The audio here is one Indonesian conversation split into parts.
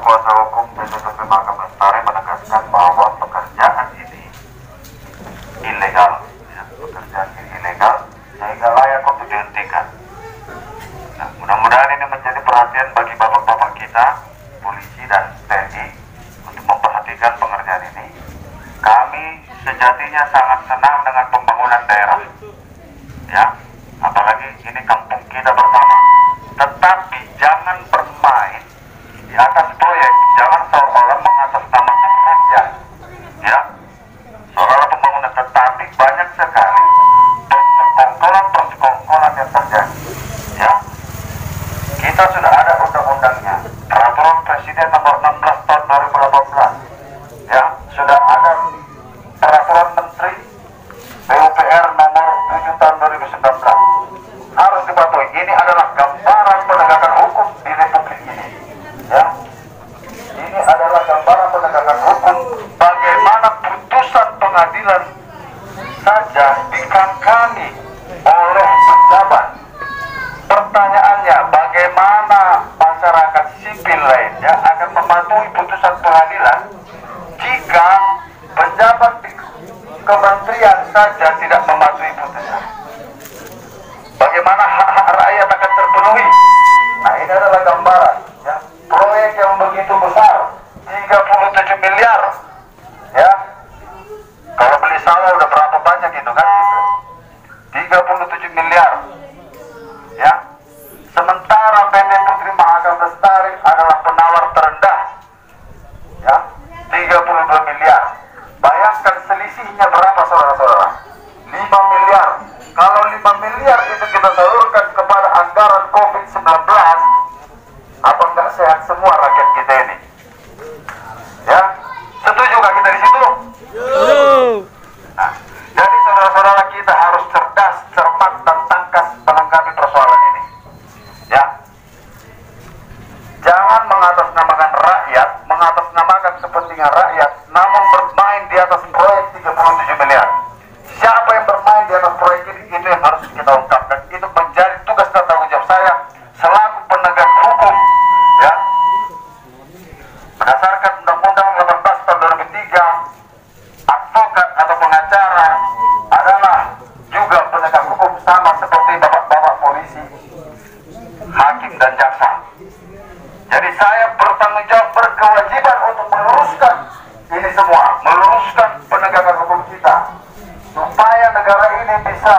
kuasa hukum PTP Mahakam Lestari menegaskan bahwa pekerjaan ini ilegal, ya, pekerjaan ini ilegal sehingga layak untuk dihentikan. Nah, mudah-mudahan ini menjadi perhatian bagi bapak-bapak kita, polisi dan TNI untuk memperhatikan pengerjaan ini. Kami sejatinya sangat senang dengan pembangunan daerah, ya, apalagi ini kampung kita bersama. Tetapi jangan bermain di atas proyek, jangan seolah-olah mengatasnamakan rakyat, ya, seolah-olah pembangunan. Tetapi banyak sekali persekongkolan yang terjadi, ya. Kita sudah ada undang-undangnya, peraturan Presiden nomor 16 tahun 2018, ya, sudah ada peraturan Menteri PUPR nomor 7 tahun 2019, harus dipatuhi. Ini adalah gambaran penegakan hukum di Republik ini, ya. Ini adalah gambaran penegakan hukum. Bagaimana putusan pengadilan saja dikangkangi oleh pejabat. Pertanyaannya, bagaimana masyarakat sipil lainnya akan mematuhi putusan pengadilan jika pejabat di kementerian saja tidak mematuhi putusan? Bagaimana hak-hak rakyat akan terpenuhi? Nah, ini adalah gambaran, ya, proyek yang begitu besar, 37 miliar, ya. Kalau beli sawah udah berapa banyak itu kan? 37 miliar, ya. Sementara PT Putri Mahakam Lestari adalah penawar terendah, ya, 32 miliar. Bayangkan selisihnya berapa, saudara-saudara? 5 miliar. Kalau 5 miliar itu kita salurkan kepada anggaran COVID-19, apa enggak sehat semua rakyat kita ini? Ya, setuju nggak kita di situ? Nah, jadi saudara-saudara kita harus cerdas, cermat, dan tangkas menanggapi persoalan ini, ya. Jangan mengatasnamakan rakyat, mengatasnamakan kepentingan rakyat, namun bermain di atas proyek 37 miliar. Siapa yang bermain di atas proyek ini, itu yang harus kita ungkapkan. Itu menjadi tugas dan tanggung jawab saya selaku penegak hukum, ya. Berdasarkan Undang-Undang 18 tahun 2003, advokat atau pengacara adalah juga penegak hukum sama seperti bapak-bapak polisi, hakim dan jaksa. Jadi saya bertanggung jawab, berkewajiban untuk meluruskan ini semua, meluruskan penegakan hukum kita, supaya negara ini bisa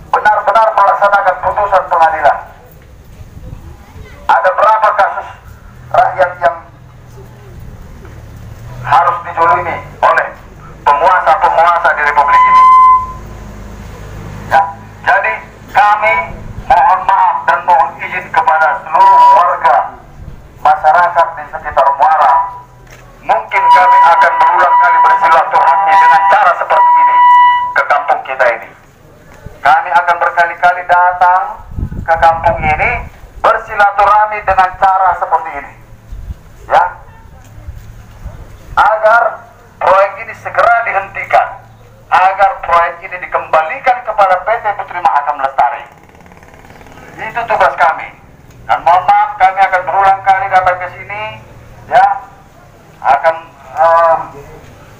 benar-benar melaksanakan putusan pengadilan. Ada berapa kasus rakyat yang harus dijolimi oleh penguasa-penguasa di Republik ini, ya. Jadi kami mohon maaf dan mohon izin kepada seluruh warga masyarakat di sekitar Muara. Mungkin kami akan berulang kali bersilaturahmi dengan cara seperti ini ke kampung kita ini. Kami akan berkali-kali datang ke kampung ini bersilaturahmi dengan cara seperti ini, ya, agar proyek ini segera dihentikan, agar proyek ini dikembalikan kepada PT Putri Mahakam Lestari. Itu tugas kami. Dan mohon maaf, kami akan berulang kali datang ke sini, ya, akan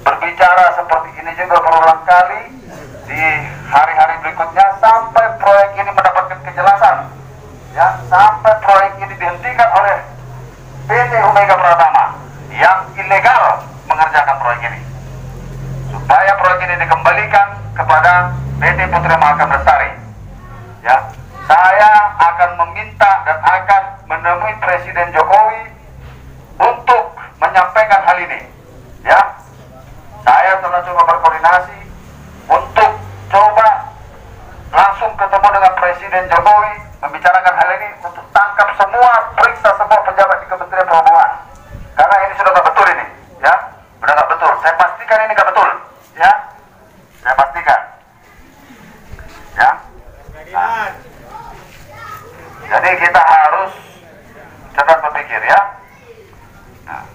berbicara seperti ini juga berulang kali di hari-hari berikutnya sampai proyek ini mendapatkan kejelasan, ya, sampai proyek ini dihentikan oleh PT Omega Pratama yang ilegal mengerjakan proyek ini, supaya proyek ini dikembalikan kepada PT Putri Mahakam Lestari, ya. Saya akan meminta dan akan menemui Presiden Jokowi untuk menyampaikan hal ini, ya. Saya telah coba berkoordinasi untuk coba langsung ketemu dengan Presiden Jokowi, membicarakan hal ini untuk tangkap semua, periksa semua pejabat di Kementerian Perhubungan, karena ini sudah nggak betul ini, ya, sudah nggak betul. Saya pastikan ini nggak betul, ya, saya pastikan, ya. Nah, jadi kita harus cerdas berpikir, ya. Nah,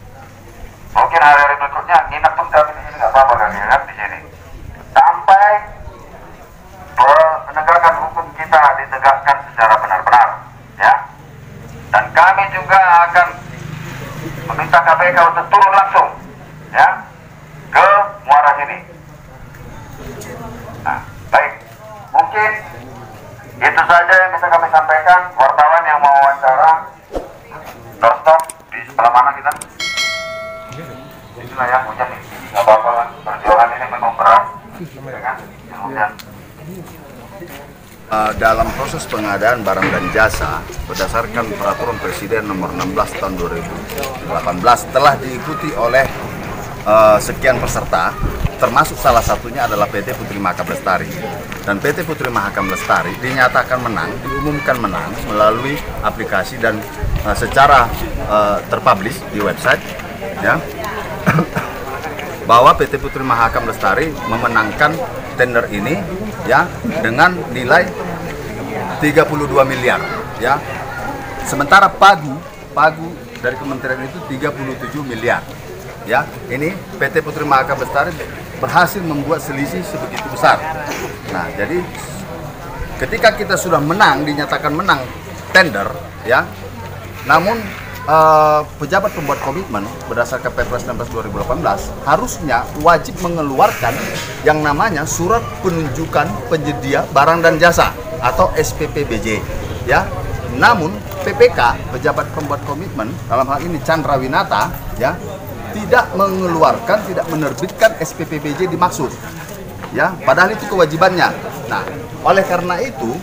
mungkin hari-hari berikutnya nginep pun kami di sini nggak apa-apa, kami nginep di sini sampai penegakan hukum kita ditegakkan secara benar-benar, ya. Dan kami juga akan minta KPK untuk turun langsung ya ke muara sini. Nah, baik, mungkin itu saja yang bisa kami sampaikan. Wartawan yang mau wawancara, doorstop di sebelah mana kita? Inilah ya, hujan nih, nggak apa-apa lah, perjuangan ini memang berat, ya kan? Hujan. Dalam proses pengadaan barang dan jasa berdasarkan peraturan Presiden nomor 16 tahun 2018 telah diikuti oleh sekian peserta, termasuk salah satunya adalah PT Putri Mahakam Lestari. Dan PT Putri Mahakam Lestari dinyatakan menang, diumumkan menang melalui aplikasi dan secara terpublish di website, ya, bahwa PT Putri Mahakam Lestari memenangkan tender ini ya dengan nilai 32 miliar ya. Sementara pagu dari kementerian itu 37 miliar. Ya, ini PT Putri Mahakam Lestari berhasil membuat selisih sebegitu besar. Nah, jadi ketika kita sudah menang, dinyatakan menang tender ya. Namun pejabat pembuat komitmen berdasarkan Perpres 16/2018 harusnya wajib mengeluarkan yang namanya surat penunjukan penyedia barang dan jasa atau SPPBJ ya. Namun PPK, pejabat pembuat komitmen, dalam hal ini Chandra Winata ya, tidak mengeluarkan, tidak menerbitkan SPPBJ dimaksud ya, padahal itu kewajibannya. Nah, oleh karena itu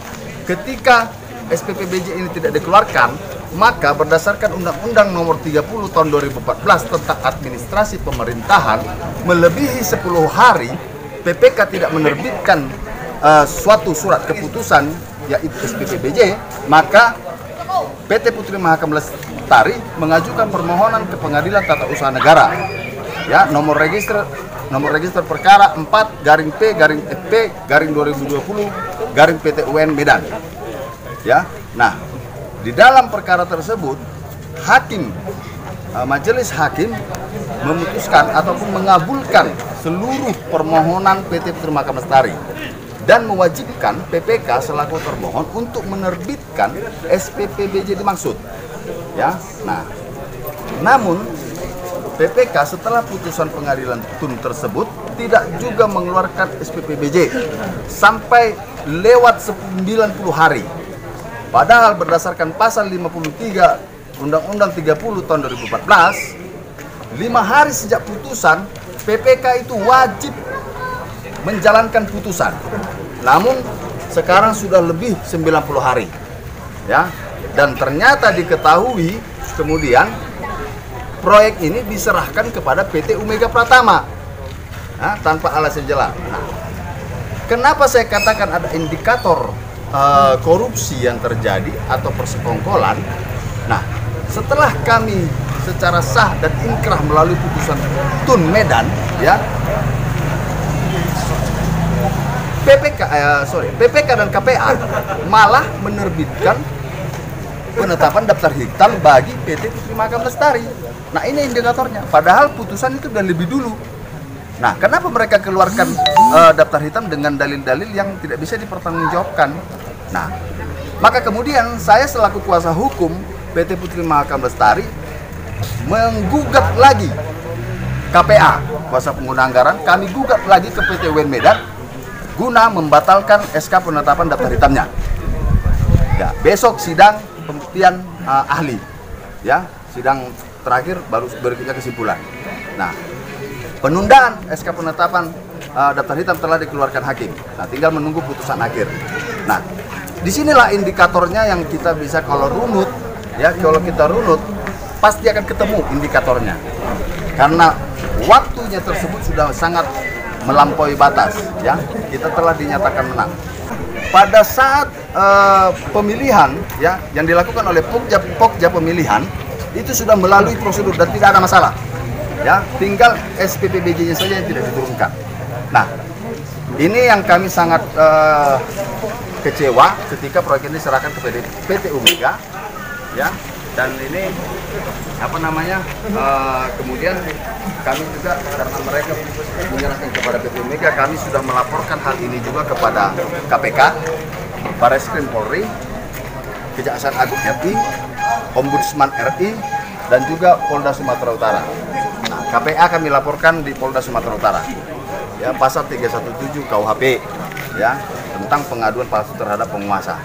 ketika SPPBJ ini tidak dikeluarkan, maka berdasarkan Undang-Undang Nomor 30 Tahun 2014 tentang Administrasi Pemerintahan, melebihi 10 hari PPK tidak menerbitkan suatu surat keputusan yaitu SPPBJ, maka PT Putri Mahakam Lestari mengajukan permohonan ke Pengadilan Tata Usaha Negara ya, nomor register perkara 4-P/2020-PT UN Medan ya. Nah, di dalam perkara tersebut, majelis hakim memutuskan ataupun mengabulkan seluruh permohonan PT Putri Mahakam Lestari dan mewajibkan PPK selaku termohon untuk menerbitkan SPPBJ dimaksud. Ya, nah, namun PPK setelah putusan pengadilan TUN tersebut tidak juga mengeluarkan SPPBJ sampai lewat 90 hari. Padahal berdasarkan pasal 53 Undang-Undang 30 tahun 2014, 5 hari sejak putusan, PPK itu wajib menjalankan putusan. Namun sekarang sudah lebih 90 hari. Ya. Dan ternyata diketahui kemudian proyek ini diserahkan kepada PT Umega Pratama. Nah, tanpa alasan jelas. Nah, kenapa saya katakan ada indikator korupsi yang terjadi atau persekongkolan? Nah, setelah kami secara sah dan inkrah melalui putusan TUN Medan, ya, PPK dan KPA malah menerbitkan penetapan daftar hitam bagi PT Putri Mahakam Lestari. Nah, ini indikatornya. Padahal putusan itu udah lebih dulu. Nah, kenapa mereka keluarkan daftar hitam dengan dalil-dalil yang tidak bisa dipertanggungjawabkan? Nah, maka kemudian saya selaku kuasa hukum PT Putri Mahakam Lestari menggugat lagi KPA, kuasa pengguna anggaran, kami gugat lagi ke PT UN Medan guna membatalkan SK penetapan daftar hitamnya. Ya, besok sidang pembuktian ahli. Ya, sidang terakhir baru berikutnya kesimpulan. Nah, penundaan SK penetapan daftar hitam telah dikeluarkan hakim. Nah, tinggal menunggu putusan akhir. Nah, disinilah indikatornya yang kita bisa kalau runut, ya, kalau kita runut pasti akan ketemu indikatornya. Karena waktunya tersebut sudah sangat melampaui batas, ya. Kita telah dinyatakan menang. Pada saat pemilihan, ya, yang dilakukan oleh Pokja pemilihan itu sudah melalui prosedur dan tidak ada masalah. Ya, tinggal SPPBJ-nya saja yang tidak diturunkan. Nah, ini yang kami sangat kecewa ketika proyek ini diserahkan ke PT Umega, ya. Dan ini kemudian kami juga karena mereka menyerahkan kepada PT Umega, kami sudah melaporkan hal ini juga kepada KPK, Barreskrim Polri, Kejaksaan Agung RI, Ombudsman RI, dan juga Polda Sumatera Utara. Nah, KPA kami laporkan di Polda Sumatera Utara. Ya, pasal 317 KUHP ya, tentang pengaduan palsu terhadap penguasa.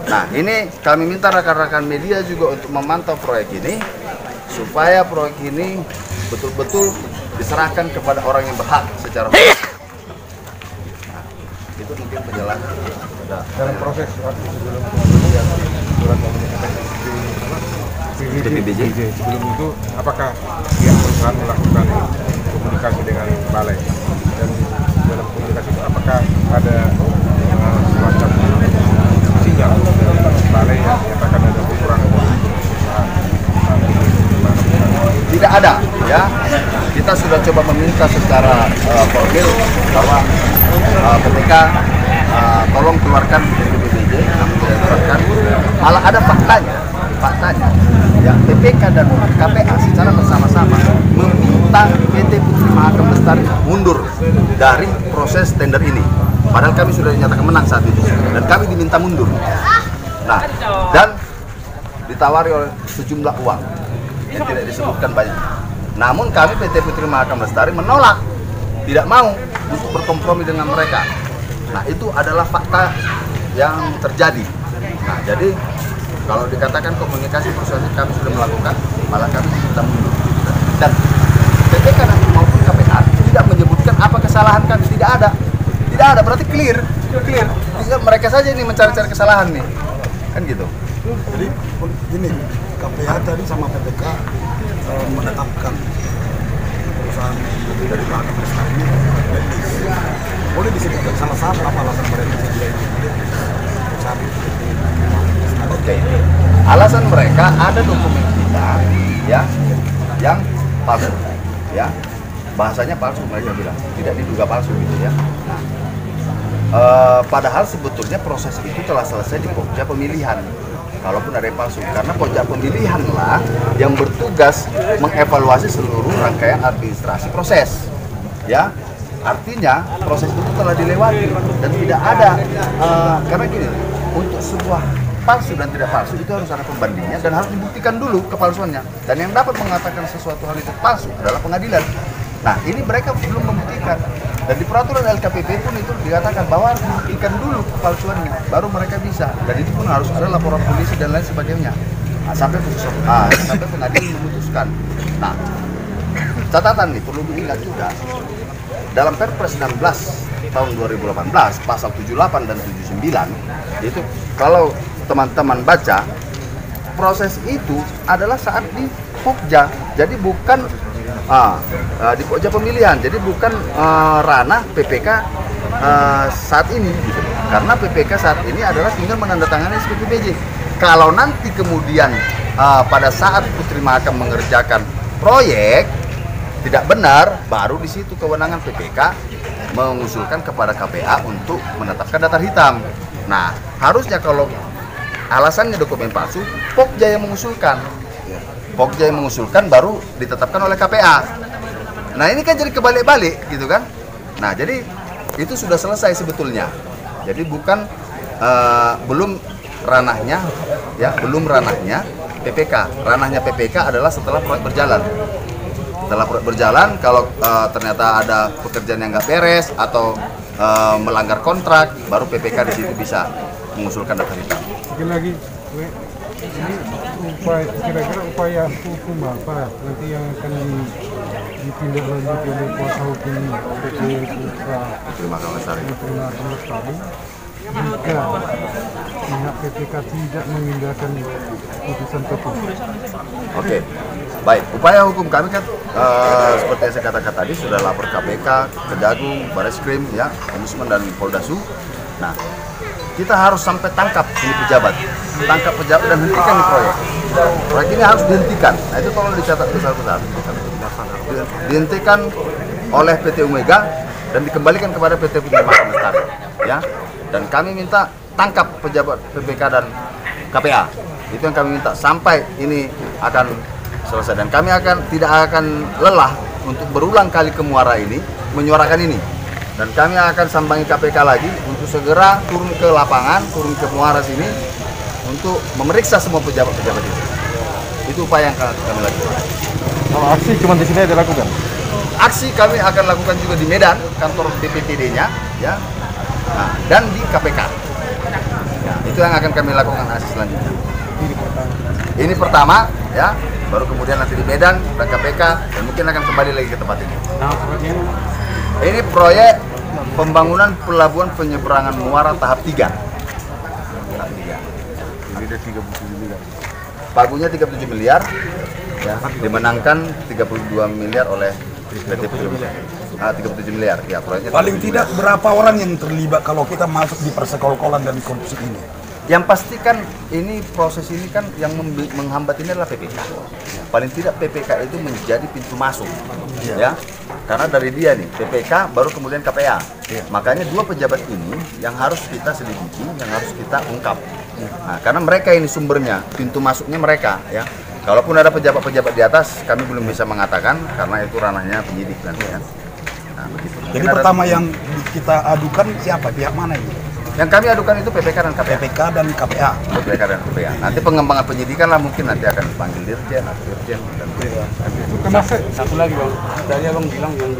Nah, ini kami minta rekan-rekan media juga untuk memantau proyek ini supaya proyek ini betul-betul diserahkan kepada orang yang berhak secara hukum. Nah, itu mungkin penjelasan. Dalam proses waktu sebelum kemudian surat PBBJ sebelum itu, apakah pihak perusahaan melakukan komunikasi dengan balai, dan dalam komunikasi itu apakah ada semacam sinyal dari balai yang menyatakan ada kekurangan dari perusahaan? Tidak ada, ya. Kita sudah coba meminta secara formal bahwa PPK tolong keluarkan PBBJ, kami tidak keluarkan. Malah ada faktanya, ya, PPK dan KPA secara bersama-sama meminta PT Putri Mahakam Lestari mundur dari proses tender ini. Padahal kami sudah dinyatakan menang saat itu dan kami diminta mundur. Nah, dan ditawari oleh sejumlah uang yang tidak disebutkan banyak. Namun kami PT Putri Mahakam Lestari menolak, tidak mau untuk berkompromi dengan mereka. Nah, itu adalah fakta yang terjadi. Nah, jadi kalau dikatakan komunikasi persuasif kami sudah melakukan, malah kami minta mundur. Dan PPK maupun KPA tidak menyebutkan apa kesalahan kami, tidak ada, berarti clear. Tinggal mereka saja ini mencari-cari kesalahan nih, kan gitu. Jadi gini, KPA tadi sama PPK menetapkan perusahaan dari Mahakam Lestari ini blacklist. Boleh disebutkan salah satu apa alasan mereka perusahaan itu? Oke. Alasan mereka ada dokumen kita ya yang palsu, ya, bahasanya palsu, mereka bilang tidak diduga palsu gitu ya. Nah, padahal sebetulnya proses itu telah selesai di Pokja Pemilihan. Kalaupun ada yang palsu, karena Pokja Pemilihan lah yang bertugas mengevaluasi seluruh rangkaian administrasi proses, ya. Artinya proses itu telah dilewati dan tidak ada karena gini, untuk sebuah palsu dan tidak palsu itu harus ada pembandingnya dan harus dibuktikan dulu kepalsuannya, dan yang dapat mengatakan sesuatu hal itu palsu adalah pengadilan. Nah, ini mereka belum membuktikan, dan di peraturan LKPP pun itu dikatakan bahwa harus dibuktikan dulu kepalsuannya baru mereka bisa, dan itu pun harus ada laporan polisi dan lain sebagainya. Nah, sampai pengadilan memutuskan. Nah, catatan nih perlu diingat juga, dalam Perpres 19 tahun 2018 pasal 78 dan 79 itu kalau teman-teman baca, proses itu adalah saat di Pokja, jadi bukan di Pokja Pemilihan, jadi bukan ranah PPK saat ini gitu. Karena PPK saat ini adalah tinggal menandatangani SPPBJ. Kalau nanti kemudian pada saat Putri Mahakam mengerjakan proyek tidak benar, baru di situ kewenangan PPK mengusulkan kepada KPA untuk menetapkan daftar hitam. Nah, harusnya kalau alasannya dokumen palsu, Pokja yang mengusulkan. Pokja yang mengusulkan baru ditetapkan oleh KPA. Nah, ini kan jadi kebalik-balik gitu kan. Nah, jadi itu sudah selesai sebetulnya. Jadi bukan belum ranahnya ya, belum ranahnya PPK. Ranahnya PPK adalah setelah proyek berjalan. Setelah proyek berjalan, kalau ternyata ada pekerjaan yang nggak beres atau melanggar kontrak, baru PPK di situ bisa mengusulkan daftar hitam. Sekali lagi, ini kira-kira upaya hukum apa nanti yang akan ditindaklanjuti oleh kuasa hukum PT Putri Mahakam Lestari jika pihak PPK tidak mengindahkan putusan PT? Oke, baik. Upaya hukum kami kan seperti yang saya katakan tadi sudah lapor KPK, Kejagung, Bareskrim, ya, Ombudsman dan Poldasu. Nah, kita harus sampai tangkap ini pejabat dan hentikan ini proyek. Proyek ini harus dihentikan. Nah, itu tolong dicatat besar-besar. Dihentikan oleh PT Omega dan dikembalikan kepada PT Putri Mahakam Lestari, ya. Dan kami minta tangkap pejabat PPK dan KPA. Itu yang kami minta sampai ini akan selesai, dan kami tidak akan lelah untuk berulang kali ke Muara ini menyuarakan ini. Dan kami akan sambangi KPK lagi untuk segera turun ke lapangan, turun ke Muara sini untuk memeriksa semua pejabat-pejabat itu. Itu upaya yang kami lakukan. Kalau aksi cuma di sini aja dilakukan. Aksi kami akan lakukan juga di Medan, kantor BPTD-nya, ya, nah, dan di KPK. Ya, itu yang akan kami lakukan aksi selanjutnya. Ini pertama, ya, baru kemudian nanti di Medan dan KPK, dan mungkin akan kembali lagi ke tempat ini. Ini proyek pembangunan pelabuhan penyeberangan muara tahap 3. Tahap 3. Jadi ada 37 miliar. Pagunya 37 miliar, ya, dimenangkan 32 miliar oleh PT Pelum. 37 miliar, ya, proyeknya. Paling 37 tidak miliar. berapa orang yang terlibat kalau kita masuk di persekol-kolan dan korupsi ini? Yang pasti kan ini proses ini kan yang menghambat ini adalah PPK. Paling tidak PPK itu menjadi pintu masuk, ya. Karena dari dia nih PPK baru kemudian KPA. Makanya dua pejabat ini yang harus kita selidiki, yang harus kita ungkap. Nah, karena mereka ini sumbernya, pintu masuknya mereka, ya. Kalaupun ada pejabat-pejabat di atas, kami belum bisa mengatakan karena itu ranahnya penyidik nanti, ya. Nah, begitu. Jadi pertama yang kita adukan siapa? Pihak mana ini? Yang kami adukan itu PPK dan KPA. PPK dan KPA. PPK dan KPA. Nanti pengembangan penyidikan lah mungkin nanti akan dipanggil dirjen atau dirjen dan Satu lagi bang, tadi abang bilang yang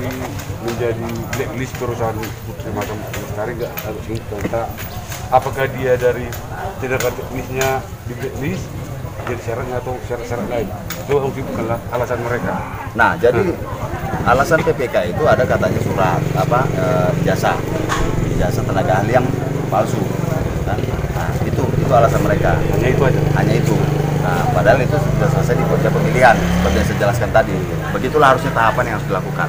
menjadi blacklist perusahaan semacam Lestari nggak harus kita. Apakah dia dari tindakan teknisnya di blacklist jadi syaratnya atau syarat-syarat lain? Itu bukanlah alasan mereka. Nah, jadi alasan PPK itu ada katanya surat ijazah tenaga ahli yang palsu. Kan? Nah, itu alasan mereka. Hanya itu aja. Hanya itu. Nah, padahal itu sudah selesai di pemilihan seperti yang saya jelaskan tadi. Begitulah harusnya tahapan yang harus dilakukan.